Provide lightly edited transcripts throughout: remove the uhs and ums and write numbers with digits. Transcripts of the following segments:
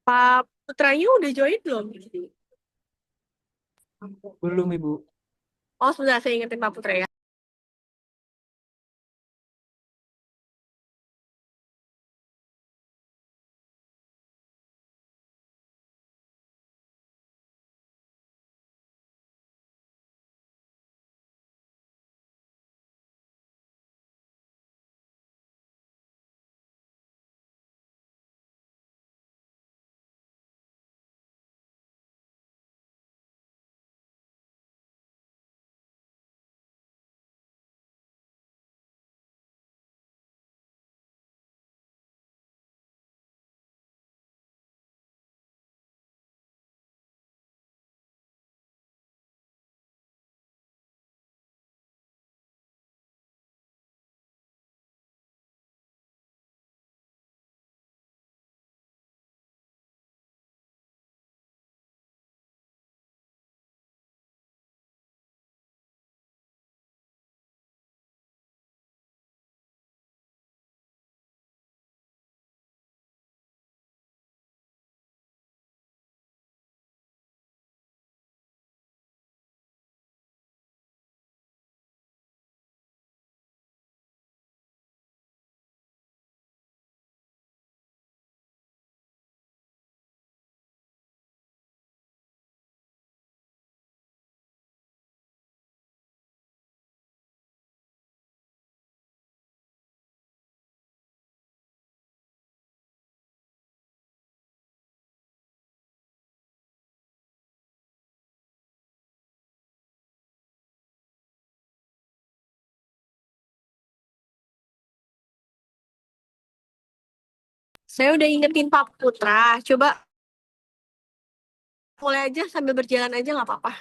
Pak Putranya udah join belum? Belum, Ibu. Oh, sudah saya ingetin Pak Putra ya. Saya udah ingetin Pak Putra. Coba mulai aja sambil berjalan aja nggak apa-apa.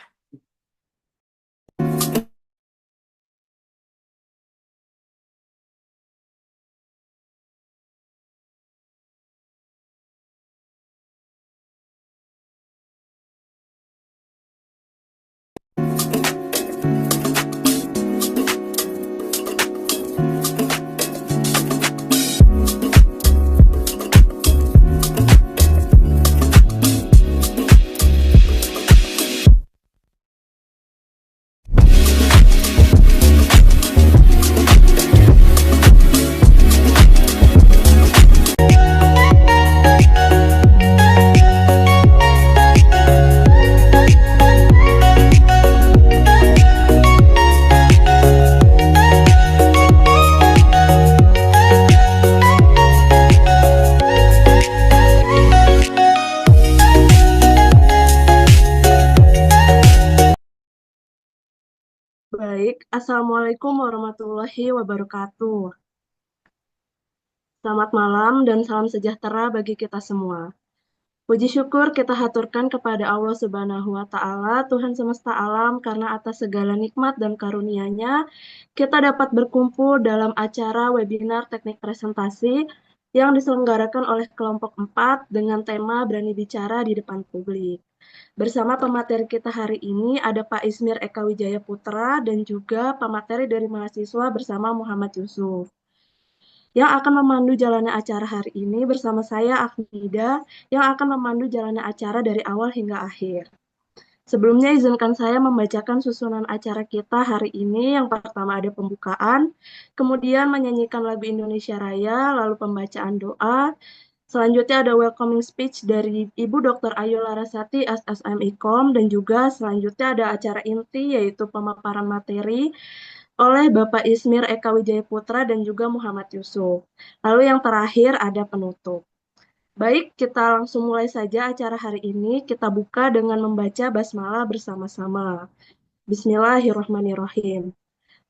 Baik, Assalamualaikum warahmatullahi wabarakatuh. Selamat malam dan salam sejahtera bagi kita semua. Puji syukur kita haturkan kepada Allah Subhanahu wa Ta'ala, Tuhan semesta alam, karena atas segala nikmat dan karunia-Nya, kita dapat berkumpul dalam acara webinar teknik presentasi yang diselenggarakan oleh kelompok 4 dengan tema Berani Bicara di Depan Publik. Bersama pemateri kita hari ini ada Pak Ismir Eka Wijaya Putra dan juga pemateri dari mahasiswa bersama Muhammad Yusuf. Yang akan memandu jalannya acara hari ini bersama saya Afnida yang akan memandu jalannya acara dari awal hingga akhir. Sebelumnya izinkan saya membacakan susunan acara kita hari ini. Yang pertama ada pembukaan, kemudian menyanyikan lagu Indonesia Raya, lalu pembacaan doa. Selanjutnya ada welcoming speech dari Ibu Dr. Ayu Larasati SSM Ikom dan juga selanjutnya ada acara inti yaitu pemaparan materi oleh Bapak Ismir Eka Wijaya Putra dan juga Muhammad Yusuf. Lalu yang terakhir ada penutup. Baik, kita langsung mulai saja acara hari ini. Kita buka dengan membaca basmalah bersama-sama. Bismillahirrahmanirrahim.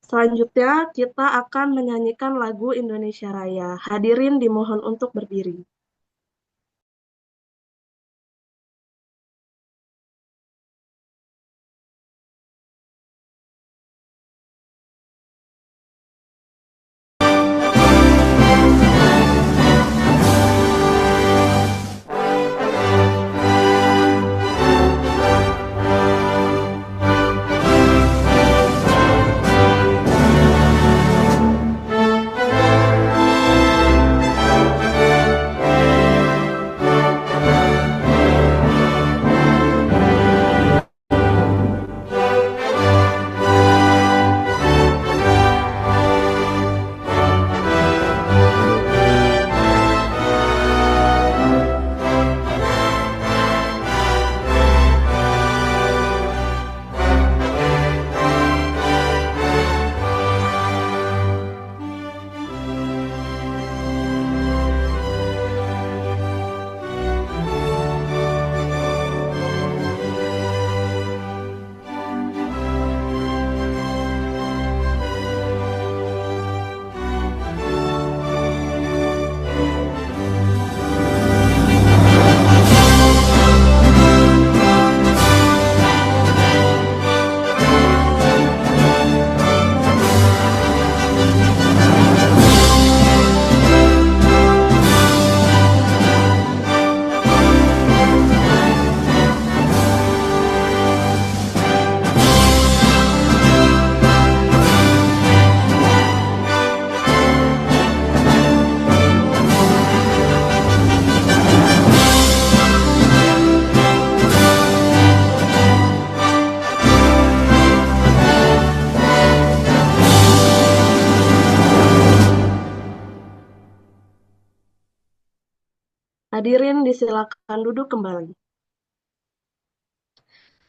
Selanjutnya, kita akan menyanyikan lagu Indonesia Raya. Hadirin dimohon untuk berdiri. Hadirin disilakan duduk kembali.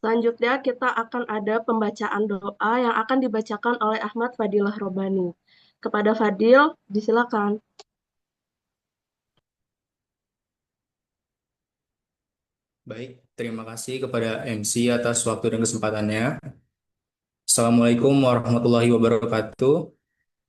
Selanjutnya kita akan ada pembacaan doa yang akan dibacakan oleh Ahmad Fadilah Robani. Kepada Fadil, disilakan. Baik, terima kasih kepada MC atas waktu dan kesempatannya. Assalamualaikum warahmatullahi wabarakatuh.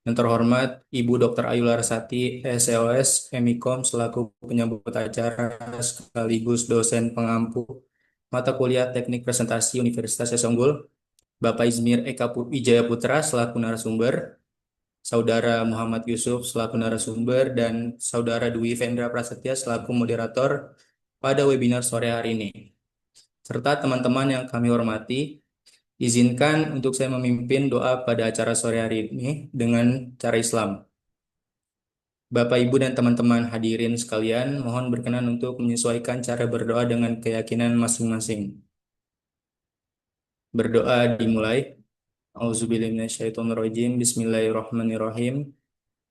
Yang terhormat Ibu Dr. Ayu Larasati, SLS, MIKOM, selaku penyambut acara sekaligus dosen pengampu mata kuliah Teknik Presentasi Universitas Sesa Unggul, Bapak Izmir Eka Wijaya Putra selaku narasumber, Saudara Muhammad Yusuf selaku narasumber, dan Saudara Dwi Vendra Prasetya selaku moderator pada webinar sore hari ini. Serta teman-teman yang kami hormati, izinkan untuk saya memimpin doa pada acara sore hari ini dengan cara Islam. Bapak, Ibu, dan teman-teman hadirin sekalian, mohon berkenan untuk menyesuaikan cara berdoa dengan keyakinan masing-masing. Berdoa dimulai. Auzubillahi minasyaitonirrajim. Bismillahirrahmanirrahim.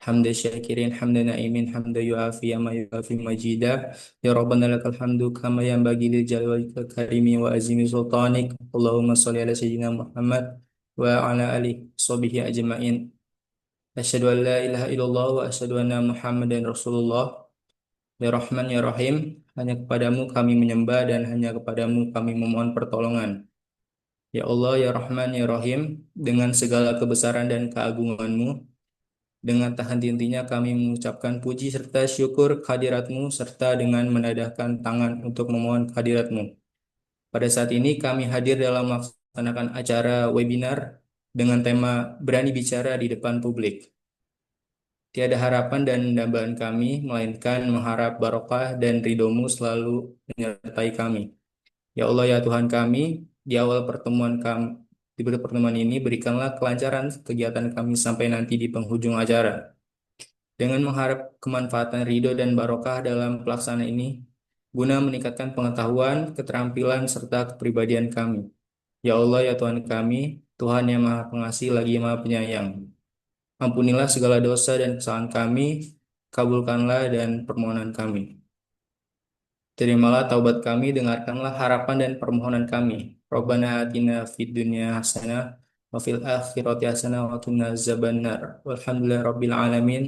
Hamda syakirin, hamda na'imin, hamda yu'afi ma yu'afi majida. Ya Rabbana lakal hamdu kama yanbaghi lil jalali wal karimi wa azimi sultanik. Allahumma sholli ala sayyidina Muhammad wa ala alihi sahbihi ajma'in. Asyhadu an la ilaha illallah wa asyhadu anna Muhammadan Rasulullah. Ya Rahman ya Rahim, hanya kepadamu kami menyembah dan hanya kepadamu kami memohon pertolongan. Ya Allah ya Rahman ya Rahim, dengan segala kebesaran dan keagunganmu, dengan tak henti-hentinya kami mengucapkan puji serta syukur kehadiratmu, serta dengan menadahkan tangan untuk memohon kehadiratmu. Pada saat ini kami hadir dalam melaksanakan acara webinar dengan tema Berani Bicara di Depan Publik. Tiada harapan dan dambaan kami, melainkan mengharap barokah dan ridhomu selalu menyertai kami. Ya Allah ya Tuhan kami, di awal pertemuan ini berikanlah kelancaran kegiatan kami sampai nanti di penghujung acara. Dengan mengharap kemanfaatan ridho dan barokah dalam pelaksanaan ini, guna meningkatkan pengetahuan, keterampilan, serta kepribadian kami. Ya Allah ya Tuhan kami, Tuhan yang Maha Pengasih lagi Maha Penyayang. Ampunilah segala dosa dan kesalahan kami, kabulkanlah dan permohonan kami. Terimalah taubat kami, dengarkanlah harapan dan permohonan kami. Rabbana atina fid dunya hasanah wa fil akhirati hasanah wa qina azabannar. Walhamdulillahi rabbil alamin.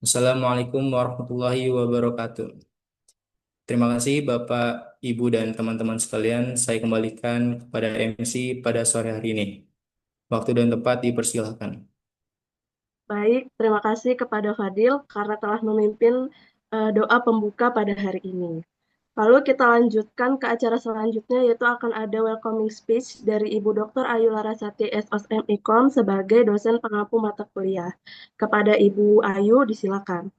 Wassalamualaikum warahmatullahi wabarakatuh. Terima kasih Bapak, Ibu, dan teman-teman sekalian. Saya kembalikan kepada MC pada sore hari ini. Waktu dan tempat dipersilahkan. Baik, terima kasih kepada Fadil karena telah memimpin doa pembuka pada hari ini. Lalu kita lanjutkan ke acara selanjutnya, yaitu akan ada welcoming speech dari Ibu Dr. Ayu Larasati SOSM IKOM sebagai dosen pengampu mata kuliah. Kepada Ibu Ayu, disilakan.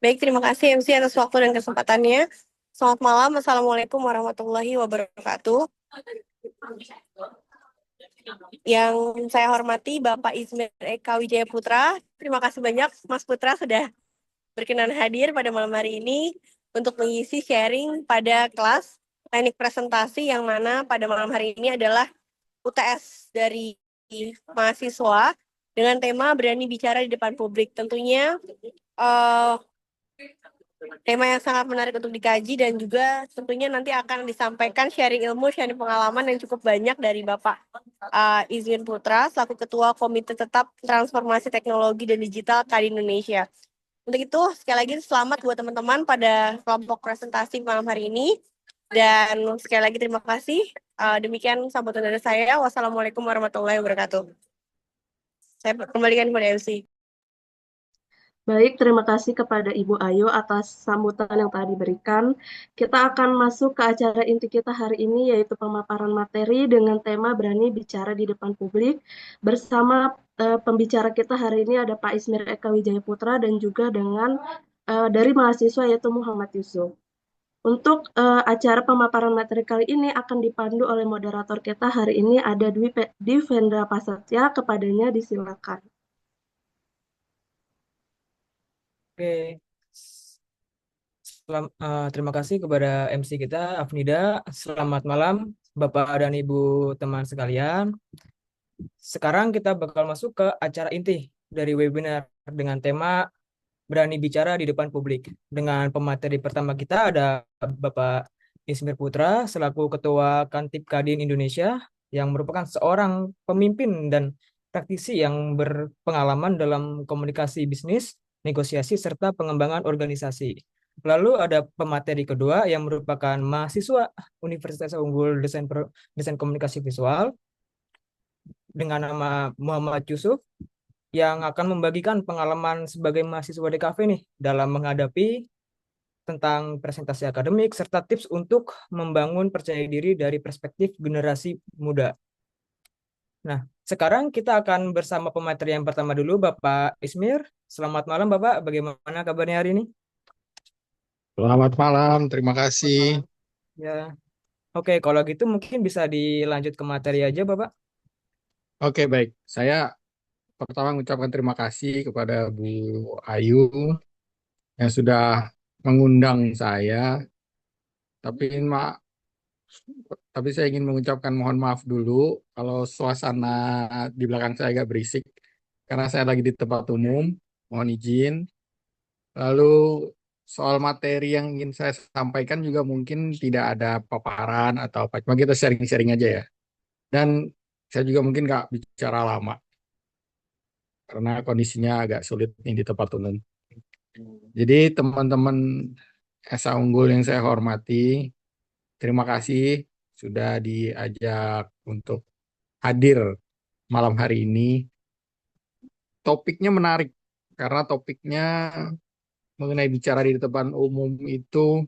Baik, terima kasih MC atas waktu dan kesempatannya. Selamat malam, Assalamualaikum warahmatullahi wabarakatuh. Yang saya hormati Bapak Izmir Eka Wijaya Putra. Terima kasih banyak Mas Putra sudah berkenan hadir pada malam hari ini untuk mengisi sharing pada kelas teknik presentasi yang mana pada malam hari ini adalah UTS dari mahasiswa dengan tema berani bicara di depan publik. Tentunya tema yang sangat menarik untuk dikaji dan juga tentunya nanti akan disampaikan sharing ilmu, sharing pengalaman yang cukup banyak dari Bapak Izmir Putra selaku Ketua Komite Tetap Transformasi Teknologi dan Digital KADI Indonesia. Untuk itu, sekali lagi selamat buat teman-teman pada kelompok presentasi malam hari ini. Dan sekali lagi terima kasih. Demikian sambutan dari saya. Wassalamualaikum warahmatullahi wabarakatuh. Saya kembalikan kepada MC. Baik, terima kasih kepada Ibu Ayu atas sambutan yang telah diberikan. Kita akan masuk ke acara inti kita hari ini, yaitu pemaparan materi dengan tema berani bicara di depan publik. Bersama pembicara kita hari ini ada Pak Izmir Eka Wijaya Putra dan juga dengan dari mahasiswa yaitu Muhammad Yusuf. Untuk acara pemaparan materi kali ini akan dipandu oleh moderator kita hari ini ada Dwi Vendra Prasetya, kepadanya disilakan. Oke, terima kasih kepada MC kita, Afnida. Selamat malam, Bapak dan Ibu teman sekalian. Sekarang kita bakal masuk ke acara inti dari webinar dengan tema Berani Bicara di Depan Publik. Dengan pemateri pertama kita ada Bapak Izmir Putra, selaku Ketua Kantip Kadin Indonesia, yang merupakan seorang pemimpin dan praktisi yang berpengalaman dalam komunikasi bisnis, negosiasi, serta pengembangan organisasi. Lalu ada pemateri kedua yang merupakan mahasiswa Universitas Unggul Desain Komunikasi Visual dengan nama Muhammad Yusuf, yang akan membagikan pengalaman sebagai mahasiswa DKV nih dalam menghadapi tentang presentasi akademik serta tips untuk membangun percaya diri dari perspektif generasi muda. Nah, sekarang kita akan bersama pemateri yang pertama dulu, Bapak Ismir. Selamat malam, Bapak. Bagaimana kabarnya hari ini? Selamat malam, terima kasih. Ya, oke. Kalau gitu mungkin bisa dilanjut ke materi aja, Bapak. Oke, baik. Saya pertama mengucapkan terima kasih kepada Bu Ayu yang sudah mengundang saya. Tapi, ma tapi saya ingin mengucapkan mohon maaf dulu kalau suasana di belakang saya agak berisik karena saya lagi di tempat umum. Mohon izin. Lalu soal materi yang ingin saya sampaikan juga mungkin tidak ada paparan atau apa. Cuma kita sharing-sharing aja ya. Dan saya juga mungkin nggak bicara lama karena kondisinya agak sulit nih di tempat umum. Jadi teman-teman Esa Unggul yang saya hormati, terima kasih sudah diajak untuk hadir malam hari ini. Topiknya menarik karena topiknya mengenai bicara di depan umum itu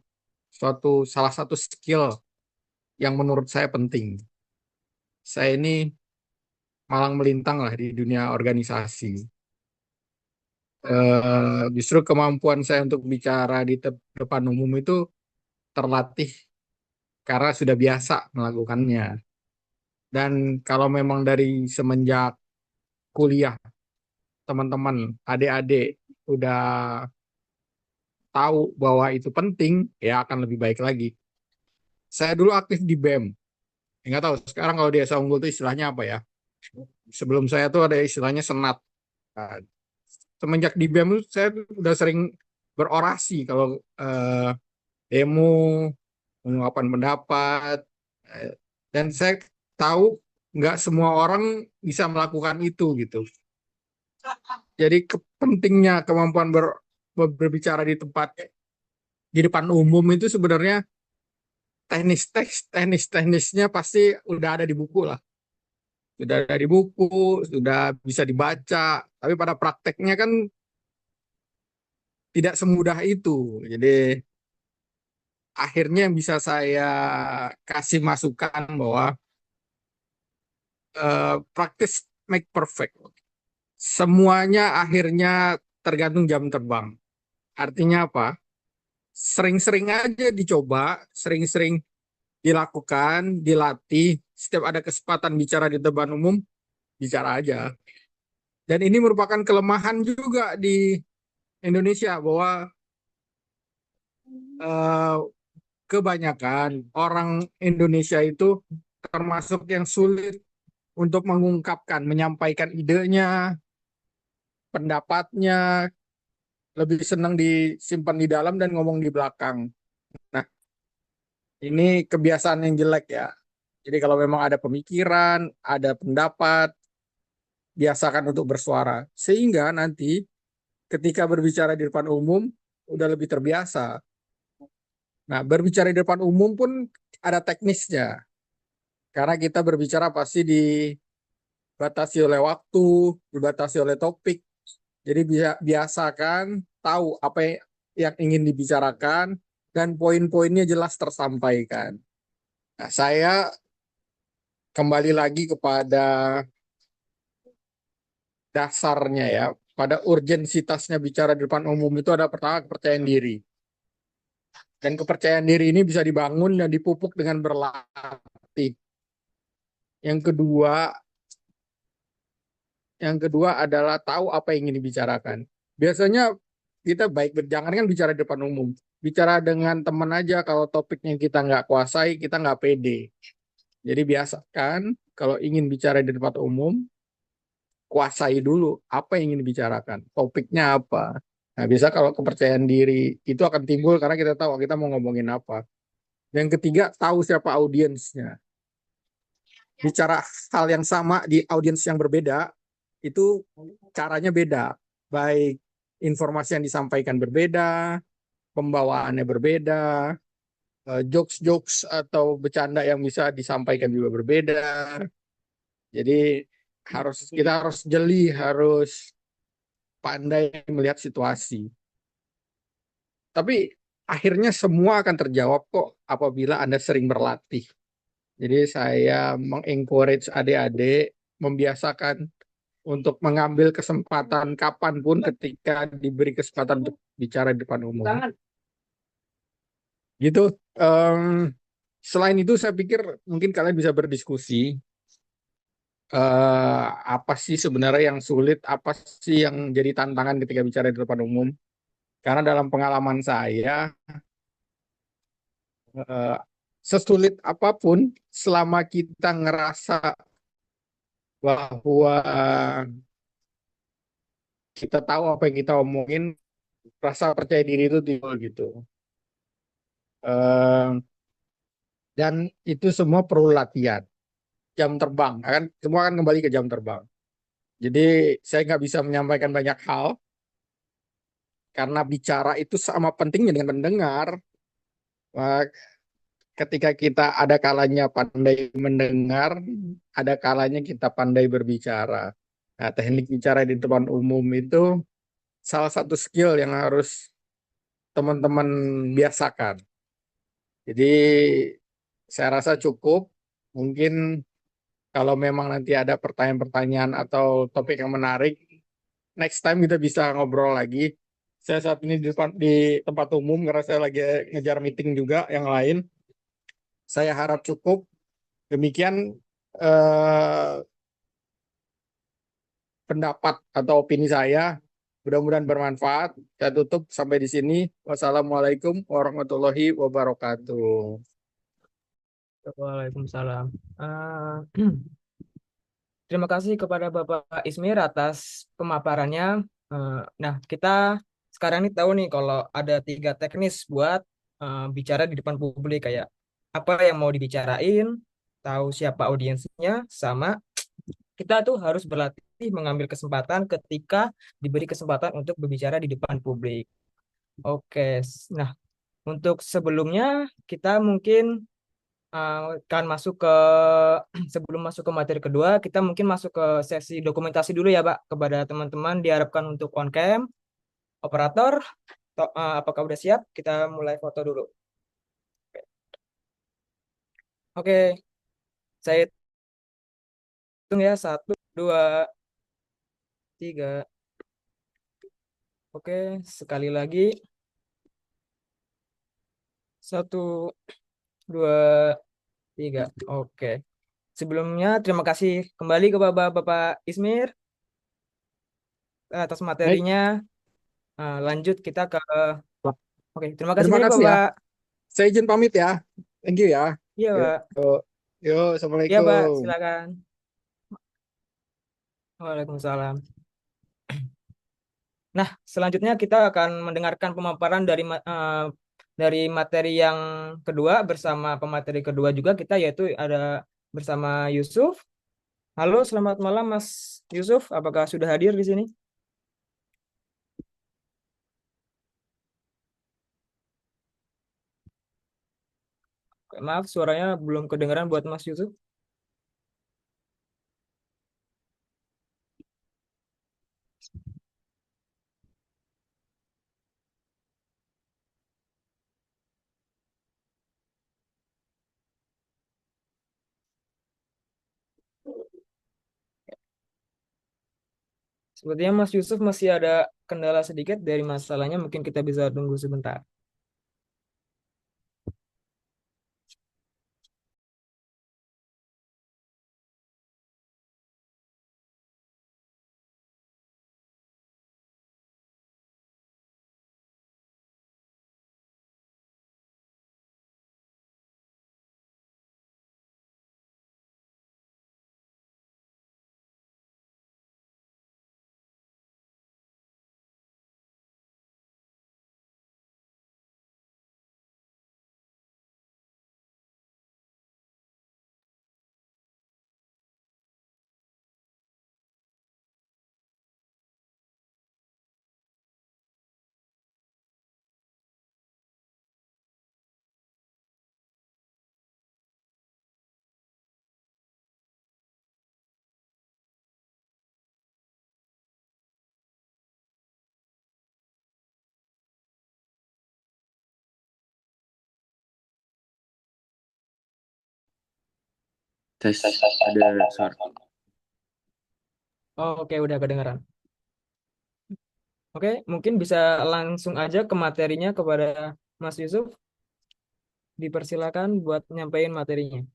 salah satu skill yang menurut saya penting. Saya ini malang melintang lah di dunia organisasi. Justru kemampuan saya untuk bicara di depan umum itu terlatih karena sudah biasa melakukannya. Dan kalau memang dari semenjak kuliah, teman-teman, adik-adik udah tahu bahwa itu penting, ya akan lebih baik lagi. Saya dulu aktif di BEM. Nggak tahu sekarang kalau di Esa Unggul itu istilahnya apa ya. Sebelum saya tuh ada istilahnya senat. Nah, semenjak di BEM itu saya udah sering berorasi kalau demo, mengungkapkan pendapat, eh, dan saya tahu nggak semua orang bisa melakukan itu gitu. Jadi pentingnya kemampuan berbicara di depan umum itu sebenarnya teknisnya pasti udah ada di buku lah, sudah ada di buku, sudah bisa dibaca. Tapi pada prakteknya kan tidak semudah itu. Jadi akhirnya yang bisa saya kasih masukan bahwa practice make perfect. Semuanya akhirnya tergantung jam terbang. Artinya apa? Sering-sering aja dicoba, sering-sering dilakukan, dilatih. Setiap ada kesempatan bicara di depan umum, bicara aja. Dan ini merupakan kelemahan juga di Indonesia bahwa eh, kebanyakan orang Indonesia itu termasuk yang sulit untuk mengungkapkan, menyampaikan idenya, pendapatnya, lebih senang disimpan di dalam dan ngomong di belakang. Nah, ini kebiasaan yang jelek ya. Jadi kalau memang ada pemikiran, ada pendapat, biasakan untuk bersuara. Sehingga nanti ketika berbicara di depan umum, udah lebih terbiasa. Nah, berbicara di depan umum pun ada teknisnya. Karena kita berbicara pasti dibatasi oleh waktu, dibatasi oleh topik. Jadi biasakan tahu apa yang ingin dibicarakan dan poin-poinnya jelas tersampaikan. Nah, saya kembali lagi kepada dasarnya ya, pada urgensitasnya bicara di depan umum itu ada pertama kepercayaan diri. Dan kepercayaan diri ini bisa dibangun dan dipupuk dengan berlatih. Yang kedua, adalah tahu apa yang ingin dibicarakan. Biasanya kita jangan kan bicara di depan umum. Bicara dengan teman aja kalau topiknya kita nggak kuasai, kita nggak pede. Jadi biasakan kalau ingin bicara di tempat umum, kuasai dulu apa yang ingin dibicarakan, topiknya apa. Nah, biasa kalau kepercayaan diri itu akan timbul karena kita tahu kita mau ngomongin apa. Yang ketiga, tahu siapa audiensnya. Bicara hal yang sama di audiens yang berbeda, itu caranya beda. Baik informasi yang disampaikan berbeda, pembawaannya berbeda, jokes-jokes atau bercanda yang bisa disampaikan juga berbeda. Jadi kita harus jeli, harus pandai melihat situasi. Tapi akhirnya semua akan terjawab kok apabila Anda sering berlatih. Jadi saya mengencourage adik-adik membiasakan untuk mengambil kesempatan kapanpun ketika diberi kesempatan untuk bicara di depan umum. Gitu. Selain itu saya pikir mungkin kalian bisa berdiskusi apa sih sebenarnya yang sulit, apa sih yang jadi tantangan ketika bicara di depan umum. Karena dalam pengalaman saya, eh, sesulit apapun selama kita ngerasa bahwa kita tahu apa yang kita omongin, rasa percaya diri itu timbul gitu. Eh, dan itu semua perlu latihan. Jam terbang, kan semua kan kembali ke jam terbang. Jadi saya nggak bisa menyampaikan banyak hal karena bicara itu sama pentingnya dengan mendengar. Eh, Ketika kita ada kalanya pandai mendengar, ada kalanya kita pandai berbicara. Nah, teknik bicara di depan umum itu salah satu skill yang harus teman-teman biasakan. Jadi saya rasa cukup. Mungkin kalau memang nanti ada pertanyaan-pertanyaan atau topik yang menarik, next time kita bisa ngobrol lagi. Saya saat ini di tempat umum karena saya lagi ngejar meeting juga yang lain. Saya harap cukup. Demikian eh, pendapat atau opini saya. Mudah-mudahan bermanfaat. Saya tutup sampai di sini. Wassalamualaikum warahmatullahi wabarakatuh. Waalaikumsalam. Eh, Terima kasih kepada Bapak Ismir atas pemaparannya. Nah, kita sekarang ini tahu nih kalau ada 3 teknis buat bicara di depan publik, kayak apa yang mau dibicarain, tahu siapa audiensnya, sama kita tuh harus berlatih mengambil kesempatan ketika diberi kesempatan untuk berbicara di depan publik. Oke, nah untuk sebelumnya kita mungkin akan masuk ke sebelum masuk ke materi kedua, kita mungkin masuk ke sesi dokumentasi dulu ya, Pak. Kepada teman-teman diharapkan untuk on cam, operator, apakah udah siap? Kita mulai foto dulu. Oke, saya hitung ya, 1, 2, 3. Oke, sekali lagi, 1, 2, 3. Oke. Sebelumnya terima kasih kembali ke Bapak Ismir atas Baik, materinya. Lanjut kita ke Oke, terima kasih terima banyak kasih ya. Bapak. Saya izin pamit ya. Thank you ya. Iya, Yuk, Pak. yuk, Iya, Pak. Assalamualaikum. Silakan. Waalaikumsalam. Nah, selanjutnya kita akan mendengarkan pemaparan dari materi yang kedua bersama pemateri kedua juga kita, yaitu ada bersama Yusuf. Halo, selamat malam Mas Yusuf. Apakah sudah hadir di sini? Maaf, suaranya belum kedengaran buat Mas Yusuf. Sepertinya Mas Yusuf masih ada kendala sedikit dari masalahnya. Mungkin kita bisa tunggu sebentar. Tes, ada suara. Oh, oke, udah kedengaran. Oke, mungkin bisa langsung aja ke materinya kepada Mas Yusuf. Dipersilakan buat nyampein materinya.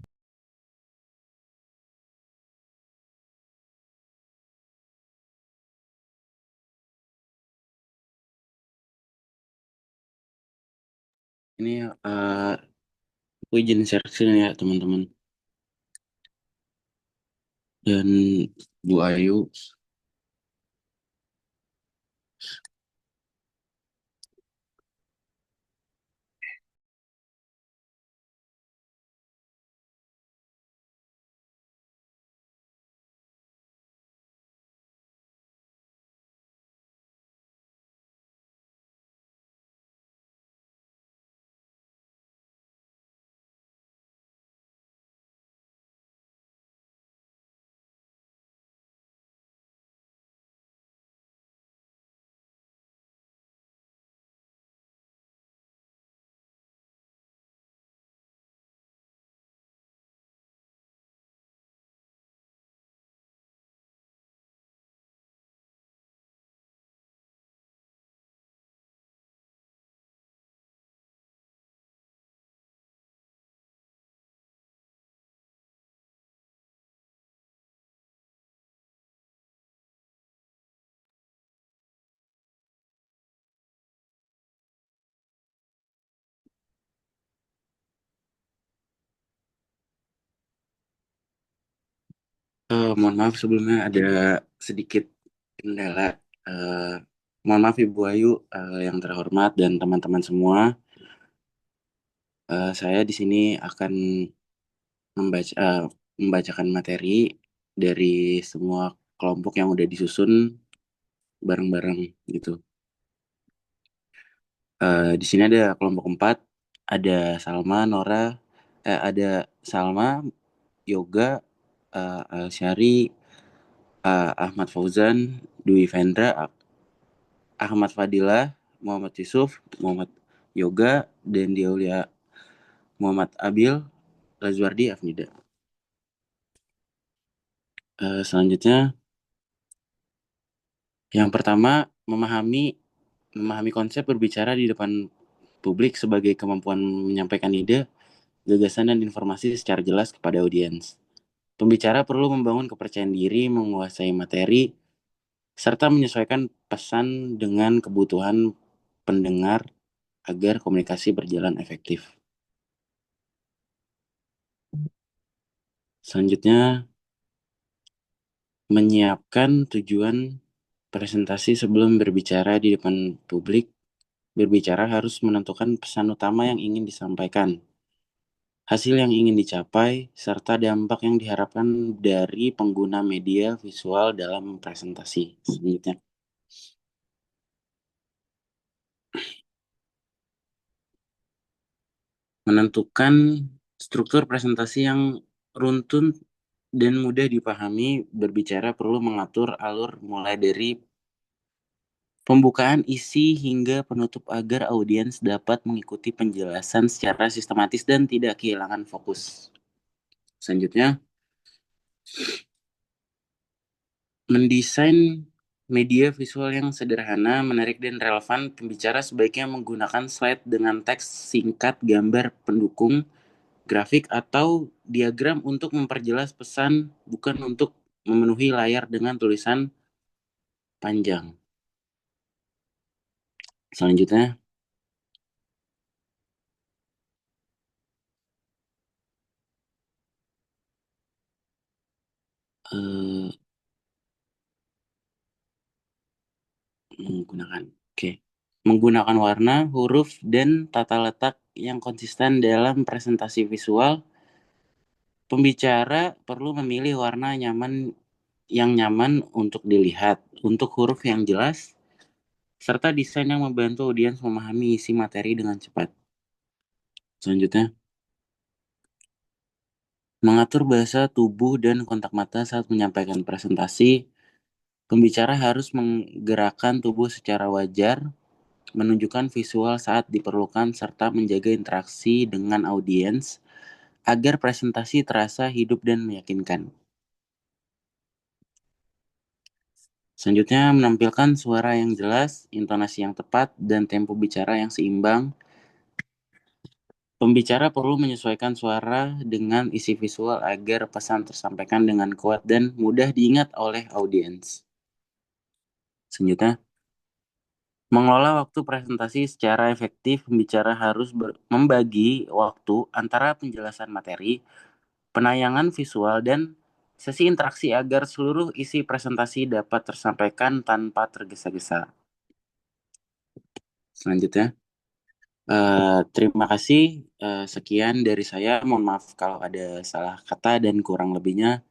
Ini aku izin share screen ya teman-teman. Dan Bu Ayu. Mohon maaf sebelumnya ada sedikit kendala. Eh, Mohon maaf Ibu Ayu yang terhormat dan teman-teman semua. Saya di sini akan membacakan materi dari semua kelompok yang udah disusun bareng-bareng gitu. Di sini ada kelompok 4, ada Salma, Nora, ada Salma, Yoga, Syari, Ahmad Fauzan, Dwi Vendra, Ahmad Fadilah, Muhammad Yusuf, Muhammad Yoga, dan Diaulia Muhammad Abil, Lazwardi, Afnida. Selanjutnya, yang pertama, memahami konsep berbicara di depan publik sebagai kemampuan menyampaikan ide, gagasan, dan informasi secara jelas kepada audiens. Pembicara perlu membangun kepercayaan diri, menguasai materi, serta menyesuaikan pesan dengan kebutuhan pendengar agar komunikasi berjalan efektif. Selanjutnya, menyiapkan tujuan presentasi sebelum berbicara di depan publik. Berbicara harus menentukan pesan utama yang ingin disampaikan, hasil yang ingin dicapai, serta dampak yang diharapkan dari pengguna media visual dalam presentasi. Selanjutnya, menentukan struktur presentasi yang runtun dan mudah dipahami. Berbicara perlu mengatur alur mulai dari pembukaan, isi, hingga penutup agar audiens dapat mengikuti penjelasan secara sistematis dan tidak kehilangan fokus. Selanjutnya, mendesain media visual yang sederhana, menarik, dan relevan. Pembicara sebaiknya menggunakan slide dengan teks singkat, gambar pendukung, grafik, atau diagram untuk memperjelas pesan, bukan untuk memenuhi layar dengan tulisan panjang. Selanjutnya, eh, menggunakan warna, huruf, dan tata letak yang konsisten dalam presentasi visual. Pembicara perlu memilih warna yang nyaman untuk dilihat, untuk huruf yang jelas, serta desain yang membantu audiens memahami isi materi dengan cepat. Selanjutnya, mengatur bahasa tubuh dan kontak mata saat menyampaikan presentasi. Pembicara harus menggerakkan tubuh secara wajar, menunjukkan visual saat diperlukan, serta menjaga interaksi dengan audiens agar presentasi terasa hidup dan meyakinkan. Selanjutnya, menampilkan suara yang jelas, intonasi yang tepat, dan tempo bicara yang seimbang. Pembicara perlu menyesuaikan suara dengan isi visual agar pesan tersampaikan dengan kuat dan mudah diingat oleh audiens. Selanjutnya, mengelola waktu presentasi secara efektif, pembicara harus membagi waktu antara penjelasan materi, penayangan visual, dan sesi interaksi agar seluruh isi presentasi dapat tersampaikan tanpa tergesa-gesa. Selanjutnya, terima kasih. Sekian dari saya. Mohon maaf kalau ada salah kata dan kurang lebihnya.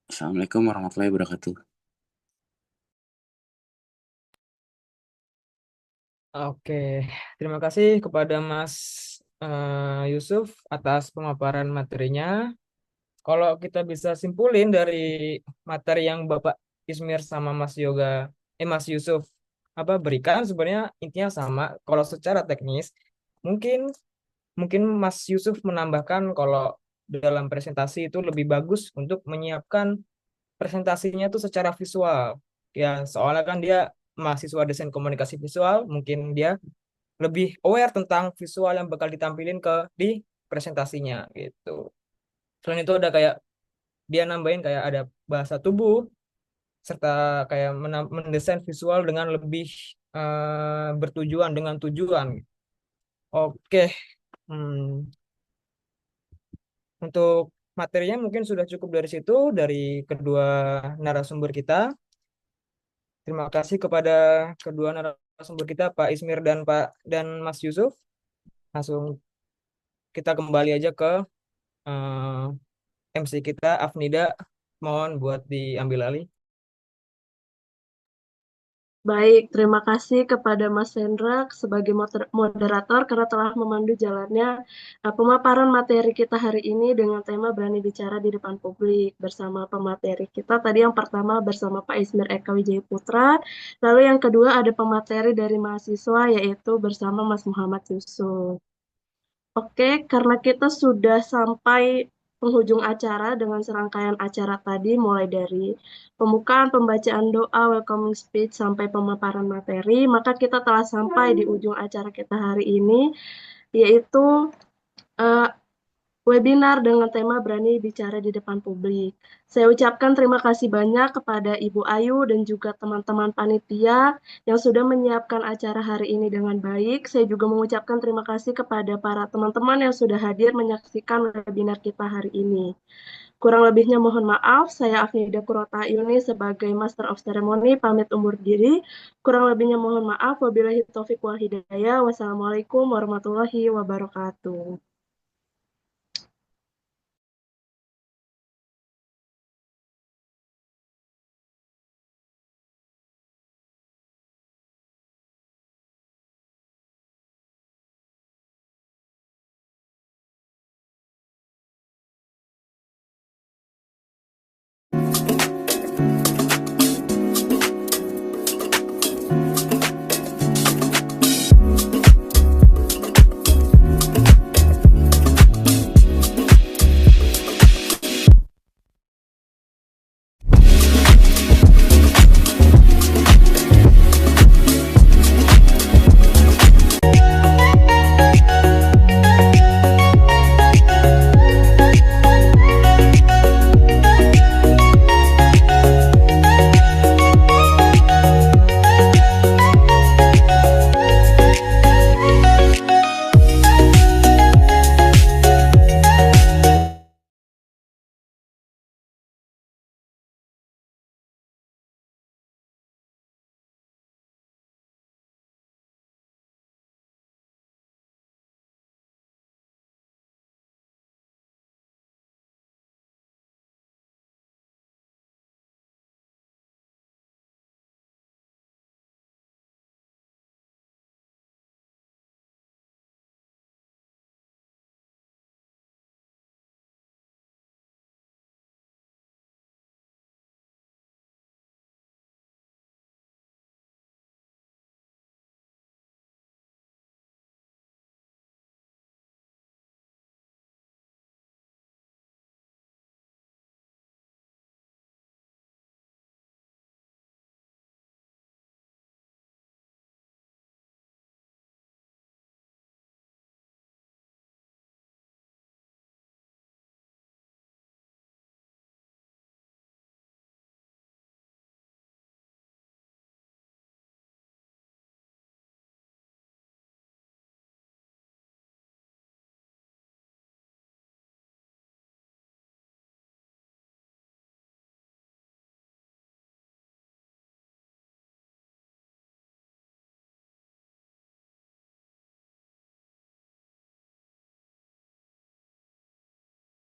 Assalamualaikum warahmatullahi wabarakatuh. Oke, terima kasih kepada Mas Yusuf atas pemaparan materinya. Kalau kita bisa simpulin dari materi yang Bapak Ismir sama Mas Yusuf berikan, sebenarnya intinya sama. Kalau secara teknis, mungkin mungkin Mas Yusuf menambahkan kalau dalam presentasi itu lebih bagus untuk menyiapkan presentasinya itu secara visual. Ya, soalnya kan dia mahasiswa desain komunikasi visual, mungkin dia lebih aware tentang visual yang bakal ditampilin di presentasinya gitu. Selain itu ada kayak dia nambahin kayak ada bahasa tubuh serta kayak mendesain visual dengan lebih bertujuan dengan tujuan. Oke, hmm, untuk materinya mungkin sudah cukup dari situ dari kedua narasumber kita. Terima kasih kepada kedua narasumber kita, Pak Ismir dan Mas Yusuf. Langsung kita kembali aja ke MC kita, Afnida. Mohon buat diambil alih. Baik, terima kasih kepada Mas Hendra sebagai moderator karena telah memandu jalannya pemaparan materi kita hari ini dengan tema berani bicara di depan publik bersama pemateri kita. Tadi yang pertama bersama Pak Ismir Eka Wijaya Putra, lalu yang kedua ada pemateri dari mahasiswa yaitu bersama Mas Muhammad Yusuf. Oke, karena kita sudah sampai penghujung acara dengan serangkaian acara tadi, mulai dari pembukaan, pembacaan doa, welcoming speech, sampai pemaparan materi, maka kita telah sampai di ujung acara kita hari ini, yaitu uh, webinar dengan tema berani bicara di depan publik. Saya ucapkan terima kasih banyak kepada Ibu Ayu dan juga teman-teman panitia yang sudah menyiapkan acara hari ini dengan baik. Saya juga mengucapkan terima kasih kepada para teman-teman yang sudah hadir menyaksikan webinar kita hari ini. Kurang lebihnya mohon maaf, saya Afnida Kurota Yuni sebagai Master of Ceremony pamit undur diri. Kurang lebihnya mohon maaf. Wabillahi taufiq wal hidayah. Wassalamualaikum warahmatullahi wabarakatuh.